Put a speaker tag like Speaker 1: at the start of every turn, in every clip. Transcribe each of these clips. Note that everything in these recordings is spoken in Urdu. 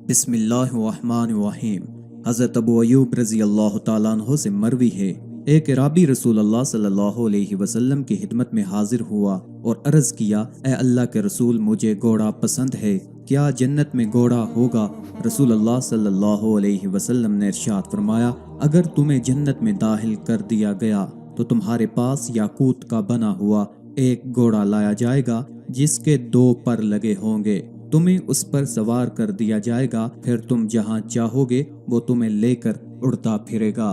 Speaker 1: بسم اللہ الرحمن الرحیم۔ حضرت ابو ایوب رضی اللہ تعالیٰ عنہ سے مروی ہے، ایک عرابی رسول اللہ صلی اللہ علیہ وسلم کی خدمت میں حاضر ہوا اور عرض کیا، اے اللہ کے رسول، مجھے گھوڑا پسند ہے، کیا جنت میں گھوڑا ہوگا؟ رسول اللہ صلی اللہ علیہ وسلم نے ارشاد فرمایا، اگر تمہیں جنت میں داخل کر دیا گیا تو تمہارے پاس یاقوت کا بنا ہوا ایک گھوڑا لایا جائے گا جس کے 2 پر لگے ہوں گے، تمہیں اس پر سوار کر دیا جائے گا، پھر تم جہاں چاہو گے وہ تمہیں لے کر اڑتا پھرے گا۔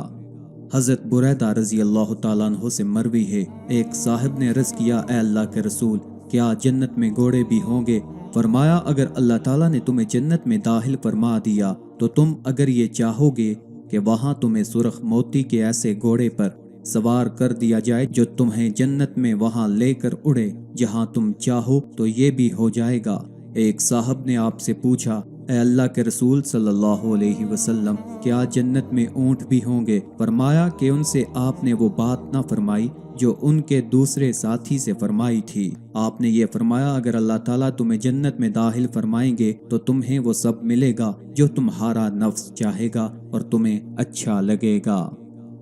Speaker 1: حضرت بریدہ رضی اللہ تعالیٰ عنہ سے مروی ہے، ایک صاحب نے عرض کیا، اے اللہ کے رسول، کیا جنت میں گھوڑے بھی ہوں گے؟ فرمایا، اگر اللہ تعالیٰ نے تمہیں جنت میں داخل فرما دیا تو تم اگر یہ چاہو گے کہ وہاں تمہیں سرخ موتی کے ایسے گھوڑے پر سوار کر دیا جائے جو تمہیں جنت میں وہاں لے کر اڑے جہاں تم چاہو، تو یہ بھی ہو جائے گا۔ ایک صاحب نے آپ سے پوچھا، اے اللہ کے رسول صلی اللہ علیہ وسلم، کیا جنت میں اونٹ بھی ہوں گے؟ فرمایا کہ ان سے آپ نے وہ بات نہ فرمائی جو ان کے دوسرے ساتھی سے فرمائی تھی۔ آپ نے یہ فرمایا، اگر اللہ تعالیٰ تمہیں جنت میں داخل فرمائیں گے تو تمہیں وہ سب ملے گا جو تمہارا نفس چاہے گا اور تمہیں اچھا لگے گا۔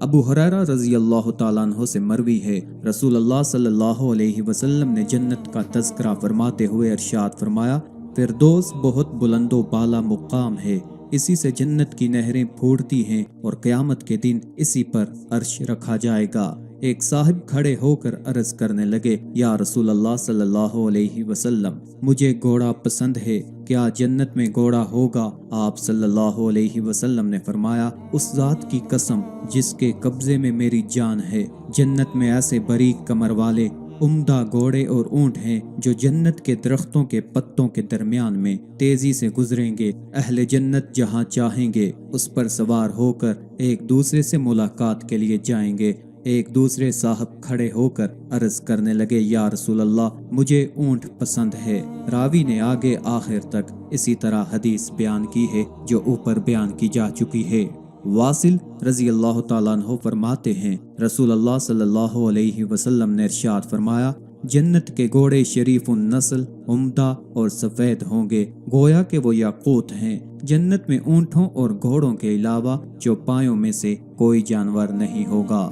Speaker 1: ابو ہریرہ رضی اللہ تعالیٰ عنہ سے مروی ہے، رسول اللہ صلی اللہ علیہ وسلم نے جنت کا تذکرہ فرماتے ہوئے ارشاد فرمایا، فردوس بہت بلند و بالا مقام ہے، اسی سے جنت کی نہریں پھوٹتی ہیں اور قیامت کے دن اسی پر عرش رکھا جائے گا۔ ایک صاحب کھڑے ہو کر عرض کرنے لگے، یا رسول اللہ صلی اللہ علیہ وسلم، مجھے گھوڑا پسند ہے، کیا جنت میں گھوڑا ہوگا؟ آپ صلی اللہ علیہ وسلم نے فرمایا، اس ذات کی قسم جس کے قبضے میں میری جان ہے، جنت میں ایسے باریک کمر والے عمدہ گھوڑے اور اونٹ ہیں جو جنت کے درختوں کے پتوں کے درمیان میں تیزی سے گزریں گے، اہل جنت جہاں چاہیں گے اس پر سوار ہو کر ایک دوسرے سے ملاقات کے لیے جائیں گے۔ ایک دوسرے صاحب کھڑے ہو کر عرض کرنے لگے، یا رسول اللہ، مجھے اونٹ پسند ہے۔ راوی نے آگے آخر تک اسی طرح حدیث بیان کی ہے جو اوپر بیان کی جا چکی ہے۔ واصل رضی اللہ تعالیٰ عنہ فرماتے ہیں، رسول اللہ صلی اللہ علیہ وسلم نے ارشاد فرمایا، جنت کے گھوڑے شریف النسل، عمدہ اور سفید ہوں گے، گویا کہ وہ یاقوت ہیں۔ جنت میں اونٹوں اور گھوڑوں کے علاوہ چوپایوں میں سے کوئی جانور نہیں ہوگا۔